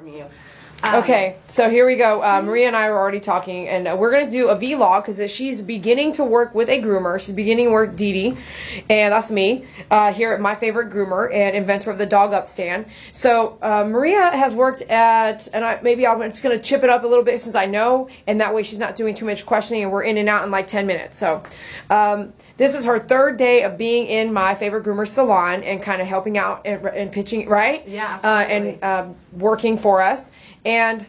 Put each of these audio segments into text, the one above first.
from you. Okay, so here we go. Maria and I were already talking, and we're going to do a vlog because she's beginning to work with a groomer. She's beginning to work Dee Dee, and that's me, here at My Favorite Groomer and inventor of the dog upstand. So Maria has worked at, and I'm just going to chip it up a little bit since I know, and that way she's not doing too much questioning, and we're in and out in like 10 minutes. So this is her third day of being in My Favorite Groomer salon and kind of helping out and pitching, right? Yeah, absolutely. And working for us. And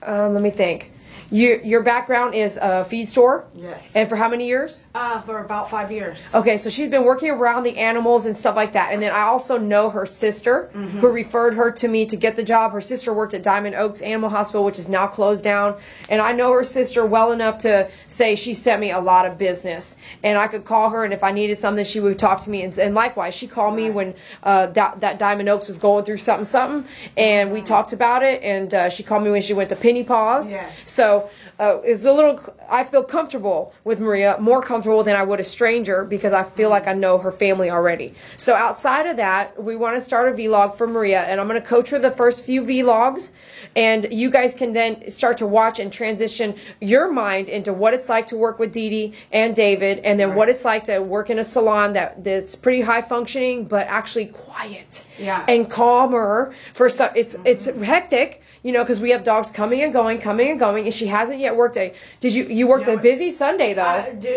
let me think. Your background is a feed store? Yes. And for how many years? For about 5 years. Okay, so she's been working around the animals and stuff like that. And then I also know her sister who referred her to me to get the job. Her sister worked at Diamond Oaks Animal Hospital, which is now closed down. And I know her sister well enough to say she sent me a lot of business. And I could call her, and if I needed something, she would talk to me. And likewise, she called me when that Diamond Oaks was going through something. And we talked about it. And she called me when she went to Penny Paws. Yes. So it's a little, I feel comfortable with Maria, more comfortable than I would a stranger because I feel like I know her family already. So outside of that, we want to start a vlog for Maria, and I'm going to coach her the first few vlogs, and you guys can then start to watch and transition your mind into what it's like to work with Dee Dee and David, and then what it's like to work in a salon that's pretty high functioning, but actually quiet and calmer. For some, it's hectic, you know, because we have dogs coming and going, and she hasn't yet worked a. Did you worked a busy Sunday though?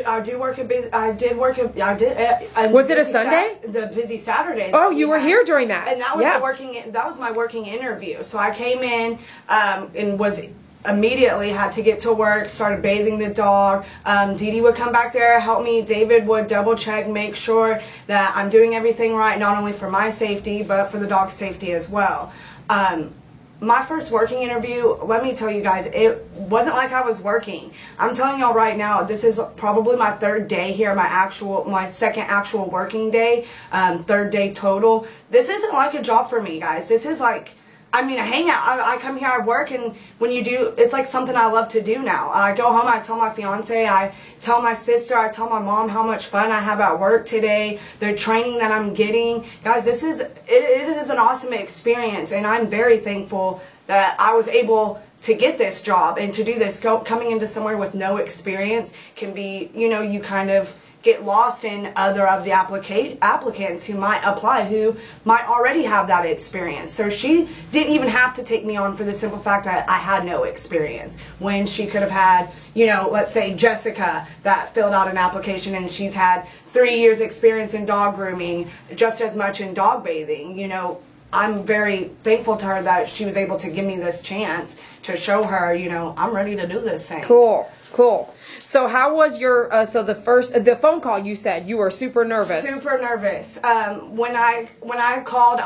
I do work a busy. I did work a. I did. Was it a Sunday? The busy Saturday. Oh, you were here during that, and that was That was my working interview. So I came in and was immediately had to get to work. Started bathing the dog. Dee Dee would come back there, help me. David would double check, make sure that I'm doing everything right, not only for my safety but for the dog's safety as well. My first working interview, let me tell you guys, it wasn't like I was working. I'm telling y'all right now, this is probably my third day here, my second actual working day, third day total. This isn't like a job for me, guys. This is like, I mean, a hangout. I come here, I work, and when you do, it's like something I love to do now. I go home, I tell my fiance, I tell my sister, I tell my mom how much fun I have at work today, the training that I'm getting. Guys, it is an awesome experience, and I'm very thankful that I was able to get this job and to do this. Coming into somewhere with no experience can be, you know, you kind of get lost in other of the applicants who might apply, who might already have that experience. So she didn't even have to take me on for the simple fact that I had no experience, when she could have had, you know, let's say Jessica that filled out an application and she's had 3 years experience in dog grooming, just as much in dog bathing. You know, I'm very thankful to her that she was able to give me this chance to show her, you know, I'm ready to do this thing. Cool. So how was your, the phone call, you said you were super nervous. Super nervous. When I called,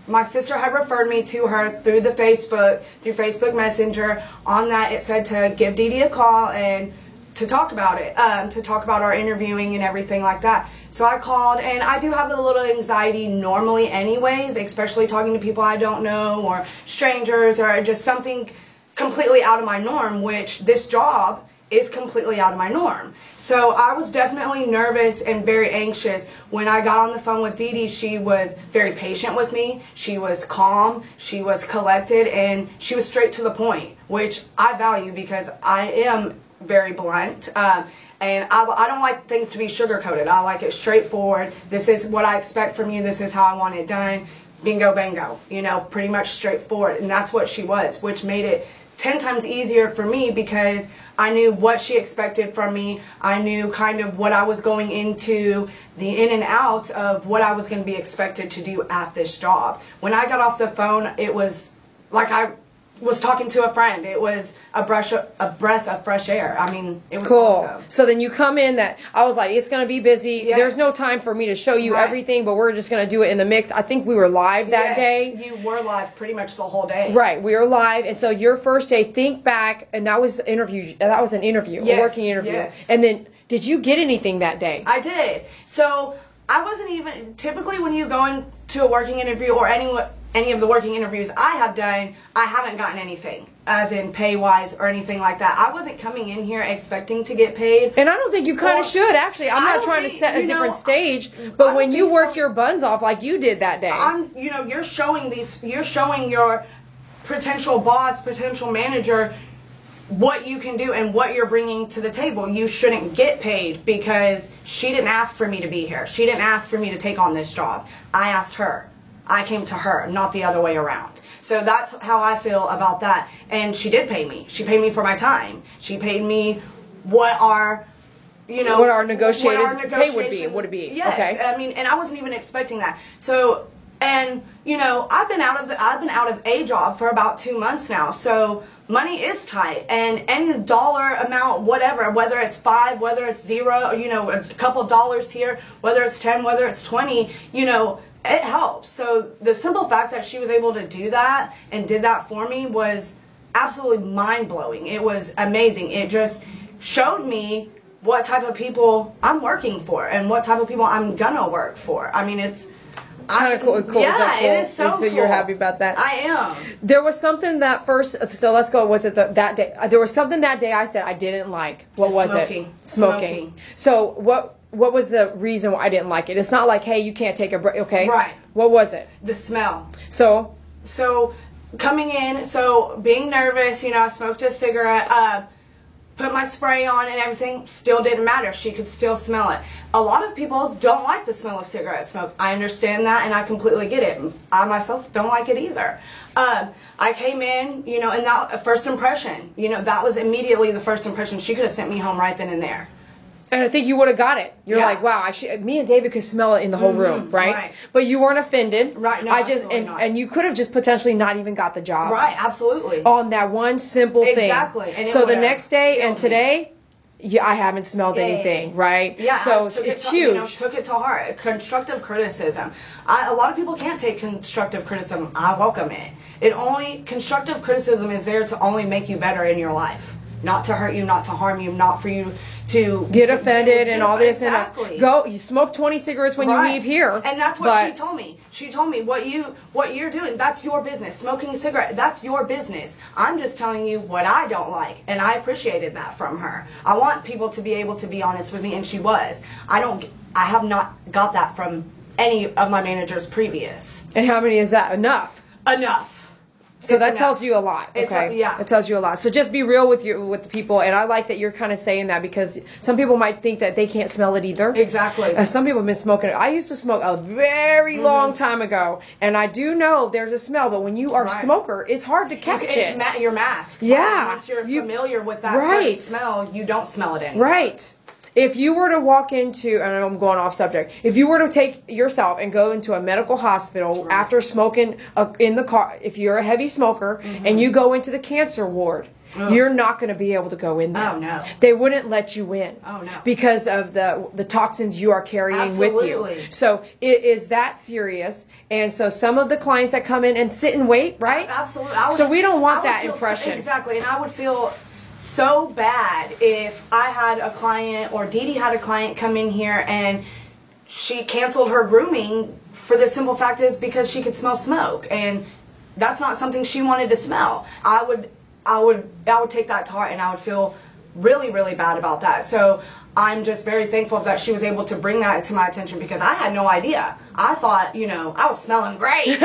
my sister had referred me to her through Facebook Messenger. On that, it said to give Dee Dee a call and to talk about it, to talk about our interviewing and everything like that. So I called, and I do have a little anxiety normally anyways, especially talking to people I don't know or strangers or just something completely out of my norm, which this job is completely out of my norm. So I was definitely nervous and very anxious. When I got on the phone with Dee Dee, she was very patient with me. She was calm, she was collected, and she was straight to the point, which I value because I am very blunt. And I don't like things to be sugar-coated. I like it straightforward. This is what I expect from you. This is how I want it done. Bingo, bango. You know, pretty much straightforward. And that's what she was, which made it 10 times easier for me because I knew what she expected from me. I knew kind of what I was going into, the in and out of what I was going to be expected to do at this job. When I got off the phone, it was like I was talking to a friend. It was a breath of fresh air. I mean, it was awesome. So then you come in I was like, it's going to be busy. Yes. There's no time for me to show you everything, but we're just going to do it in the mix. I think we were live that day. You were live pretty much the whole day. Right, we were live. And so your first day, think back, and that was an interview, a working interview. Yes. And then, did you get anything that day? I did. So I wasn't even, typically when you go into a working interview or any of the working interviews I have done, I haven't gotten anything, as in pay-wise or anything like that. I wasn't coming in here expecting to get paid. And I don't think you kind of should, actually. I'm not trying to set a different stage, but when you work your buns off like you did that day. You're showing your potential boss, potential manager, what you can do and what you're bringing to the table. You shouldn't get paid because she didn't ask for me to be here. She didn't ask for me to take on this job. I asked her. I came to her, not the other way around. So that's how I feel about that. And she did pay me. She paid me for my time. She paid me what our, what our negotiated pay would be. Yes. Okay. I mean, and I wasn't even expecting that. So, and I've been out of a job for about 2 months now. So money is tight, and any dollar amount, whatever, whether it's 5, whether it's 0, a couple dollars here, whether it's 10, whether it's 20, it helps. So the simple fact that she was able to do that and did that for me was absolutely mind-blowing. It was amazing. It just showed me what type of people I'm working for and what type of people I'm gonna work for. I mean, it's kind of cool. Yeah, is that cool? It is so cool. You're happy about that? I am. There was something that first. So let's go. Was it that day? There was something that day I said I didn't like. What was it? Smoking. So what was the reason why I didn't like it? It's not like, hey, you can't take a break. Okay. Right. What was it? The smell. So coming in, being nervous. I smoked a cigarette. Put my spray on and everything, still didn't matter. She could still smell it. A lot of people don't like the smell of cigarette smoke. I understand that, and I completely get it. I myself don't like it either. I came in, and that first impression, that was immediately the first impression. She could have sent me home right then and there. And I think you would have got it. You're Yeah. like, wow, me and David could smell it in the whole room, right? Right. But you weren't offended. Right, no, absolutely not. And you could have just potentially not even got the job. Right, absolutely. On that one simple thing. Exactly. And so the would've next day killed and today, I haven't smelled anything, right? Yeah, so took it's it to, huge. Took it to heart. Constructive criticism. A lot of people can't take constructive criticism. I welcome it. Constructive criticism is there to only make you better in your life. Not to hurt you, not to harm you, not for you to get offended and all this. Exactly. And you smoke 20 cigarettes when you leave here. And that's what she told me. She told me what you're doing, that's your business. Smoking a cigarette, that's your business. I'm just telling you what I don't like, and I appreciated that from her. I want people to be able to be honest with me, and she was. I have not got that from any of my managers previous. And how many is that? Enough. So that tells you a lot. Okay. It tells you a lot. So just be real with the people, and I like that you're kind of saying that because some people might think that they can't smell it either. Exactly. Some people have been smoking it. I used to smoke a very long time ago, and I do know there's a smell, but when you are a smoker, it's hard to catch it. Your mask. Yeah. Once you're familiar with that certain smell, you don't smell it anymore. Right. If you were to walk into, and I'm going off subject, if you were to take yourself and go into a medical hospital after smoking in the car, if you're a heavy smoker and you go into the cancer ward, you're not going to be able to go in there. Oh, no. They wouldn't let you in. Oh, no. Because of the toxins you are carrying with you. So it is that serious. And so some of the clients that come in and sit and wait, right? Absolutely. So we don't want that impression. Exactly. And I would feel so bad if I had a client or Dee Dee had a client come in here and she canceled her grooming for the simple fact is because she could smell smoke, and that's not something she wanted to smell. I would take that to heart, and I would feel really, really bad about that. So I'm just very thankful that she was able to bring that to my attention because I had no idea. I thought, I was smelling great.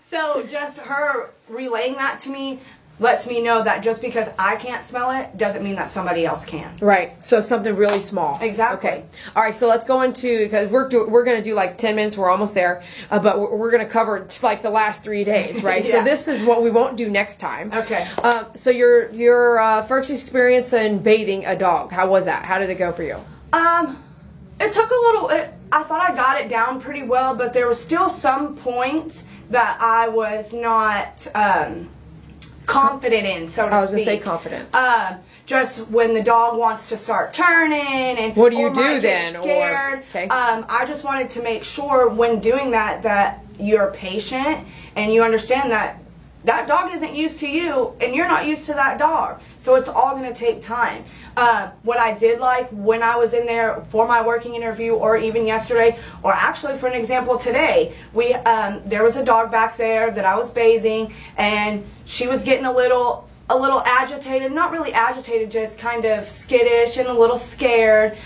So just her relaying that to me lets me know that just because I can't smell it doesn't mean that somebody else can. Right. So something really small. Exactly. Okay. All right. So let's go into, because we're going to do like 10 minutes. We're almost there. But we're going to cover just like the last 3 days, right? So this is what we won't do next time. Okay. So your first experience in bathing a dog, how was that? How did it go for you? It took a little, I thought I got it down pretty well, but there was still some points that I was not, confident in, so to speak. I was going to say confident. Just when the dog wants to start turning and what do you do then? Scared. I just wanted to make sure when doing that you're patient and you understand that that dog isn't used to you and you're not used to that dog. So it's all going to take time. What I did like when I was in there for my working interview or even yesterday, or actually for an example today, there was a dog back there that I was bathing and she was getting a little a little agitated, not really agitated, just kind of skittish and a little scared.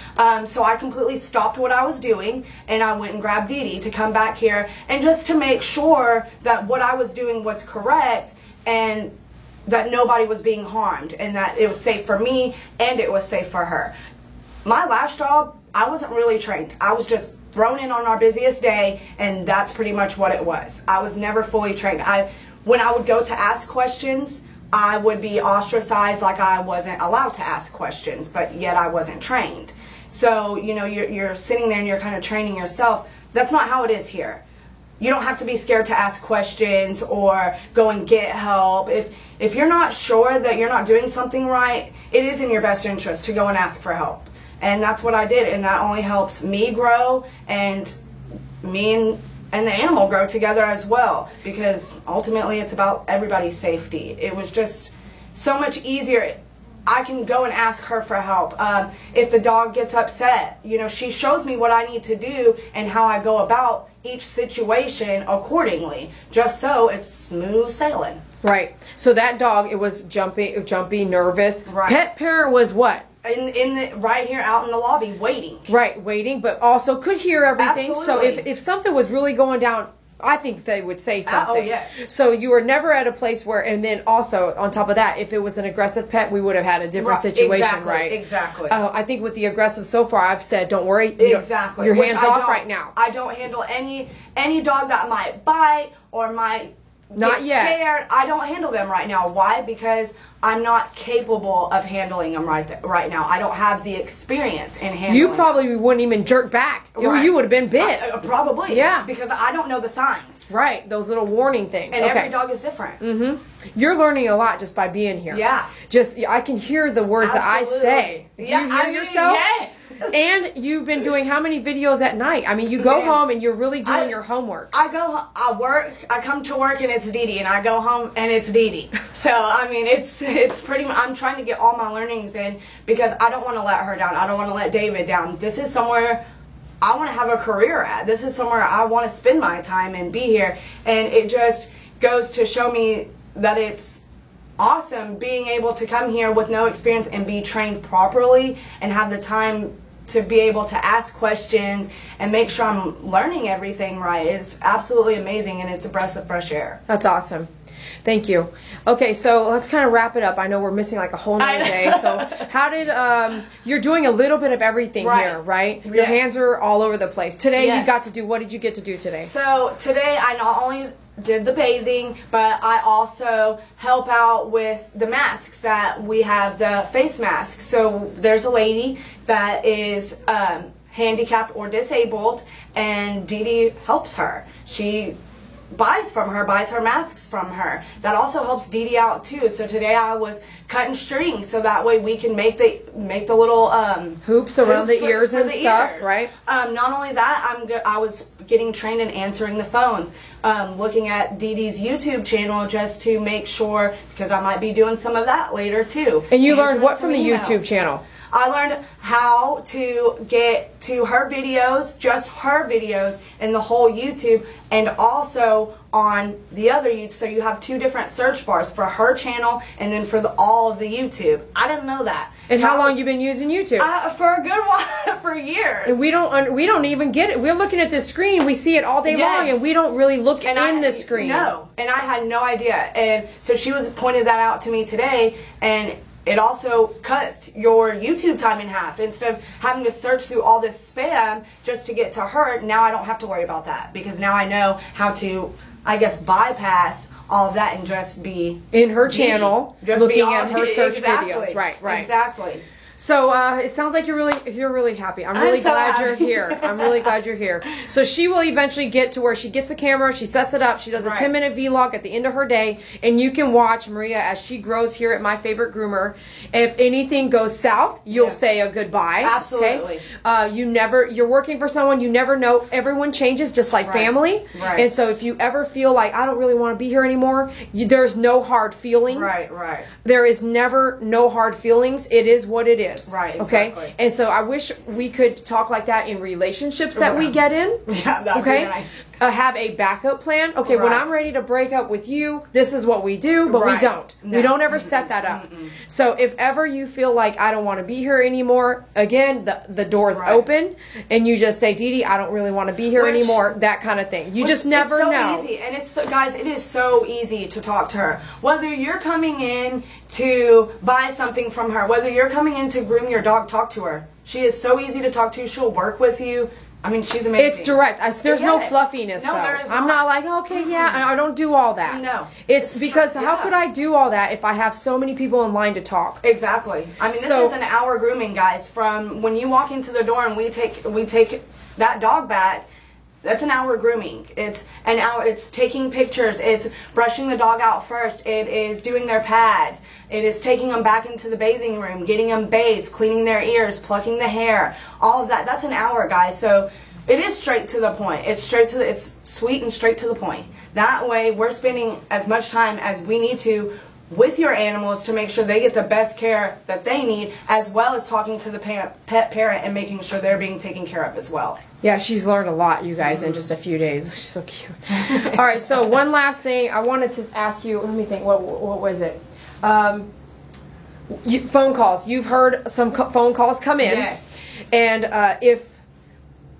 So I completely stopped what I was doing and I went and grabbed Dee Dee to come back here, and just to make sure that what I was doing was correct and that nobody was being harmed, and that it was safe for me and it was safe for her. My last job, I wasn't really trained. I was just thrown in on our busiest day, and that's pretty much what it was. I was never fully trained. When I would go to ask questions, I would be ostracized, like I wasn't allowed to ask questions, but yet I wasn't trained. So, you know, you're sitting there and you're kind of training yourself. That's not how it is here. You don't have to be scared to ask questions or go and get help. If you're not sure that you're not doing something right, it is in your best interest to go and ask for help. And that's what I did, and that only helps me grow, and me and the animal grow together as well, because ultimately it's about everybody's safety. It was just so much easier. I can go and ask her for help. If the dog gets upset, you know, she shows me what I need to do and how I go about each situation accordingly, just so it's smooth sailing. Right. So that dog, it was jumpy, nervous. Right. Pet parent was what? Right here out in the lobby waiting. Right, waiting, but also could hear everything. Absolutely. So if something was really going down, I think they would say something. Oh, yes. So you were never at a place where, and then also on top of that, if it was an aggressive pet, we would have had a different situation, exactly, right? Exactly. I think with the aggressive so far, I've said, don't worry. Exactly. Your Which hands I off don't. right now. I don't handle any dog that might bite or might Not get yet. scared. I don't handle them right now. Why? Because I'm not capable of handling them right now. I don't have the experience in handling You probably wouldn't even jerk back. Right. You would have been bit. Probably. Yeah. Because I don't know the signs. Right, those little warning things. And okay. every dog is different. Mm-hmm. You're learning a lot just by being here. Yeah. Just, I can hear the words Absolutely. that I say. Do you hear yourself? Yes. And you've been doing how many videos at night? I mean, you go Man. home and you're really doing your homework. I work, I come to work and it's Dee Dee, and I go home and it's Dee Dee. So, I mean, it's pretty much, I'm trying to get all my learnings in because I don't want to let her down. I don't want to let David down. This is somewhere I want to have a career at. This is somewhere I want to spend my time and be here. And it just goes to show me that it's awesome being able to come here with no experience and be trained properly and have the time to be able to ask questions and make sure I'm learning everything right. Is absolutely amazing, and it's a breath of fresh air. That's awesome. Thank you. Okay, so let's kind of wrap it up. I know we're missing like a whole nother day. So how did, you're doing a little bit of everything here, right? Your hands are all over the place. Today you got to do, what did you get to do today? So today I not only did the bathing, but I also help out with the masks that we have, the face masks. So there's a lady that is handicapped or disabled, and Dee Dee helps her. She buys her masks from her. That also helps Dee Dee out too. So today I was cutting string so that way we can make the little hoops around the ears for and the stuff, ears. right? Not only that, I was getting trained in answering the phones, looking at Dee Dee's YouTube channel just to make sure, because I might be doing some of that later too. And you learned Answering what some from the emails. YouTube channel? I learned how to get to her videos, just her videos, in the whole YouTube, and also on the other YouTube. So you have two different search bars for her channel and then for all of the YouTube. I didn't know that. And so how long you been using YouTube? For a good while, for years. And we don't even get it. We're looking at this screen. We see it all day long, and we don't really look in the screen. No, and I had no idea. And so she was pointed that out to me today, and it also cuts your YouTube time in half. Instead of having to search through all this spam just to get to her, now I don't have to worry about that, because now I know how to, I guess, bypass all of that and just be in her channel, looking at her search exactly. videos. Right. Exactly. So it sounds like you're really happy. I'm really glad you're here. I'm really glad you're here. So she will eventually get to where she gets the camera, she sets it up, she does a 10-minute vlog at the end of her day, and you can watch Maria as she grows here at My Favorite Groomer. If anything goes south, you'll say a goodbye. Absolutely. Okay? You're working for someone, you never know. Everyone changes, just like family. Right. And so if you ever feel like, I don't really want to be here anymore, there's no hard feelings. Right. There is never no hard feelings. It is what it is. Right, exactly. Okay? And so I wish we could talk like that in relationships that we get in. Yeah, that'd okay? be nice. have a backup plan. Okay, when Right. I'm ready to break up with you, this is what we do, but we Right. don't. No. We don't ever set that up. So if ever you feel like I don't want to be here anymore, again, the door's Right. open, and you just say, Dee Dee, I don't really want to be here Which- anymore, that kind of thing. You just never it's so know. Easy. And it's so, guys, it is so easy to talk to her. Whether you're coming in to buy something from her, whether you're coming in to groom your dog, talk to her. She is so easy to talk to. She'll work with you. I mean, she's amazing. It's direct. There's no Yes. fluffiness, No, though. there is I'm not like, okay, yeah, and I don't do all that. No. It's because yeah. how could I do all that if I have so many people in line to talk? Exactly. I mean, this So- is an hour grooming, guys. From when you walk into the door and we take that dog back. That's an hour grooming. It's an hour. It's taking pictures. It's brushing the dog out first. It is doing their pads. It is taking them back into the bathing room, getting them bathed, cleaning their ears, plucking the hair. All of that. That's an hour, guys. So it is straight to the point. It's sweet and straight to the point. That way, we're spending as much time as we need to with your animals to make sure they get the best care that they need, as well as talking to the pet parent and making sure they're being taken care of as well. Yeah, she's learned a lot, you guys, in just a few days. She's so cute. All right, so one last thing I wanted to ask you. Let me think. What was it? Phone calls. You've heard some phone calls come in. Yes. And if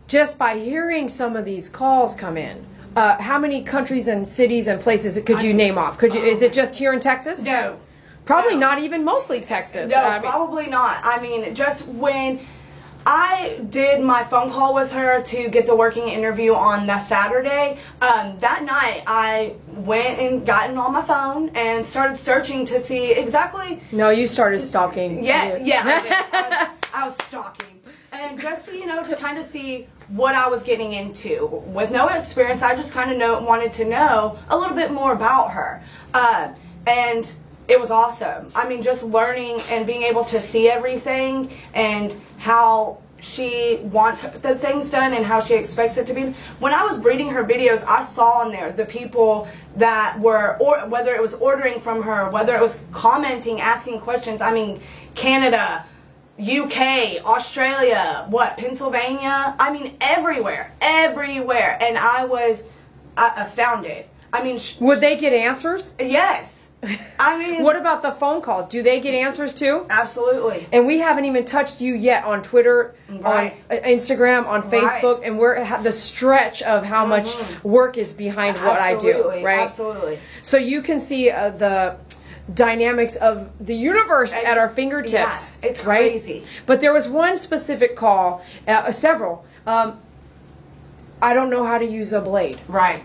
just by hearing some of these calls come in, how many countries and cities and places could you name off? Is it just here in Texas? No. Probably No. not even mostly Texas. No, I mean, probably not. I mean, just when I did my phone call with her to get the working interview on that Saturday, that night I went and got on my phone and started searching to see exactly. no, you started stalking. Yeah, I did. I was stalking. And just, to kind of see what I was getting into. With no experience, I just kind of wanted to know a little bit more about her. And it was awesome. I mean, just learning and being able to see everything and how she wants the things done and how she expects it to be. When I was reading her videos, I saw in there the people that were, or whether it was ordering from her, whether it was commenting, asking questions. I mean, Canada, UK, Australia, Pennsylvania. I mean, everywhere. And I was astounded. I mean, Would they get answers? yes. I mean, What about the phone calls? Do they get answers too? absolutely. And we haven't even touched you yet on Twitter, Right. on Instagram, on Facebook, and we're the stretch of how much work is behind what I do, Absolutely, right? absolutely. So you can see the dynamics of the universe at our fingertips. Yeah, it's right? crazy. But there was one specific call, several. I don't know how to use a blade. Right.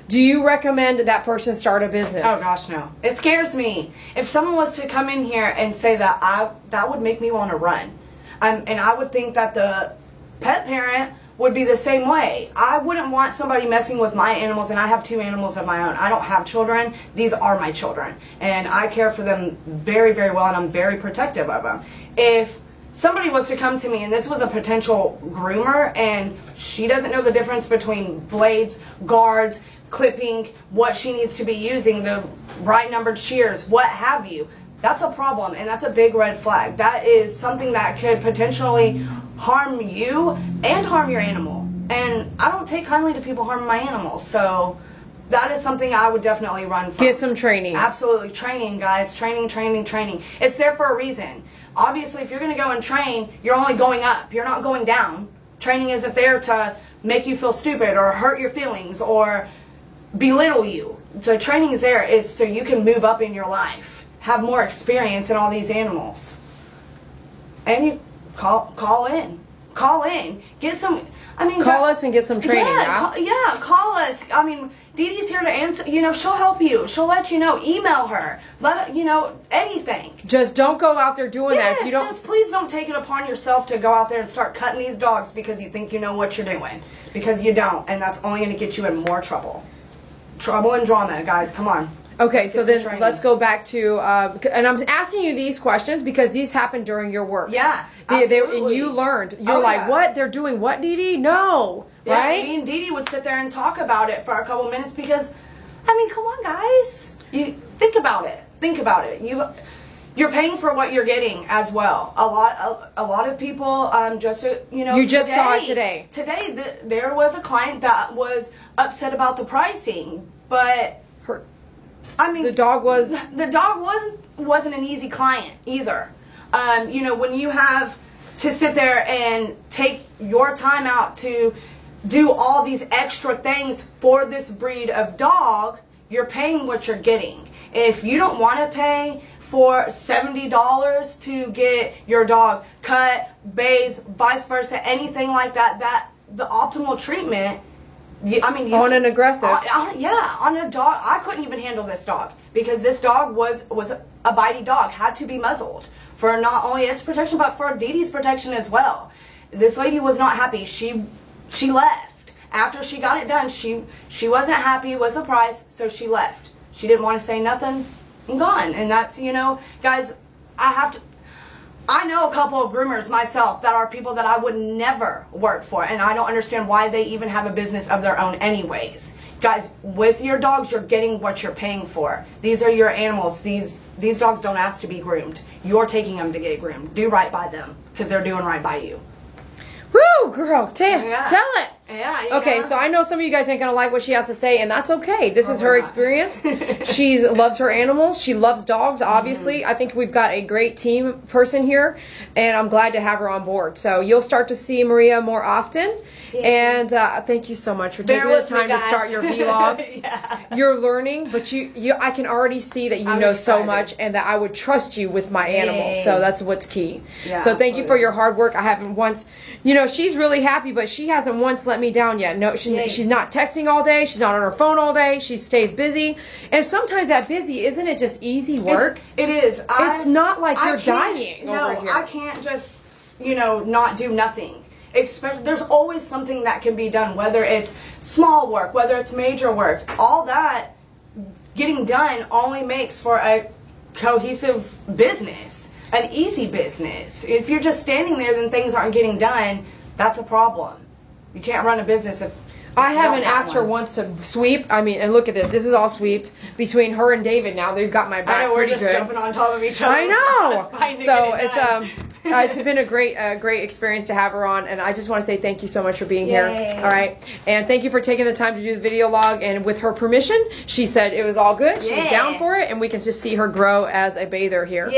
Do you recommend that person start a business? Oh gosh, no. It scares me. If someone was to come in here and say that, that would make me want to run. And I would think that the pet parent would be the same way. I wouldn't want somebody messing with my animals, and I have 2 animals of my own. I don't have children. These are my children. And I care for them very, very well, and I'm very protective of them. If somebody was to come to me and this was a potential groomer and she doesn't know the difference between blades, guards, clipping, what she needs to be using, the right numbered shears, what have you, that's a problem, and that's a big red flag. That is something that could potentially harm you and harm your animal. And I don't take kindly to people harming my animals, so that is something I would definitely run from. Get some training. Absolutely. Training, guys. Training. It's there for a reason. Obviously, if you're going to go and train, you're only going up. You're not going down. Training isn't there to make you feel stupid or hurt your feelings or belittle you. So training is there is so you can move up in your life, have more experience in all these animals. And you call in. Get some, Call us and get some training. Call us. I mean, Dee Dee's here to answer. She'll help you. She'll let you know. Email her. Anything. Just don't go out there doing that. If you don't. Just please don't take it upon yourself to go out there and start cutting these dogs because you think you know what you're doing. Because you don't, and that's only going to get you in more trouble. Trouble and drama, guys. Come on. Okay, so get some then training. let's go back to, and I'm asking you these questions because these happened during your work. Yeah, and absolutely. you learned. You're like, yeah. what? They're doing what, Dee Dee? No, Yeah, right? me and Dee Dee would sit there and talk about it for a couple minutes because, come on, guys. You think about it. You you're paying for what you're getting as well. A lot of people just You just saw it today. Today there was a client that was upset about the pricing, but the dog wasn't an easy client either. When you have to sit there and take your time out to do all these extra things for this breed of dog, you're paying what you're getting. If you don't want to pay for $70 to get your dog cut, bathed, vice versa, anything like that, the optimal treatment, on an aggressive. On a dog. I couldn't even handle this dog because this dog was a bitey dog, had to be muzzled for not only its protection but for Dee Dee's protection as well. This lady was not happy. She left after she got it done. She wasn't happy with the price, so she left. She didn't want to say nothing and gone. And that's, guys, I know a couple of groomers myself that are people that I would never work for, and I don't understand why they even have a business of their own anyways. Guys, with your dogs, you're getting what you're paying for. These are your animals. These dogs don't ask to be groomed. You're taking them to get groomed. Do right by them because they're doing right by you. Woo, girl, tell it. Yeah. Okay, so I know some of you guys ain't gonna like what she has to say, and that's okay. This is her experience. She loves her animals. She loves dogs, obviously. I think we've got a great team person here, and I'm glad to have her on board. So you'll start to see Maria more often. Yeah. And thank you so much for taking the time to start your vlog. You're learning, but I can already see that you know so much, and that I would trust you with my animals. So that's what's key. Yeah, so thank you for your hard work. I haven't once, she's really happy, but she hasn't once let me down yet. No, she's not texting all day. She's not on her phone all day. She stays busy. And sometimes that busy, isn't it just easy work? It is. It's not like you're dying over here. I can't just, not do nothing. There's always something that can be done, whether it's small work, whether it's major work. All that getting done only makes for a cohesive business, an easy business. If you're just standing there, then things aren't getting done. That's a problem. You can't run a business if I haven't asked her once to sweep. And look at this. This is all sweeped between her and David. Now they've got my back. I know, we're just jumping on top of each other. I know. So it's been a great experience to have her on, and I just want to say thank you so much for being here. All right, and thank you for taking the time to do the video log. And with her permission, she said it was all good. She's down for it, and we can just see her grow as a bather here.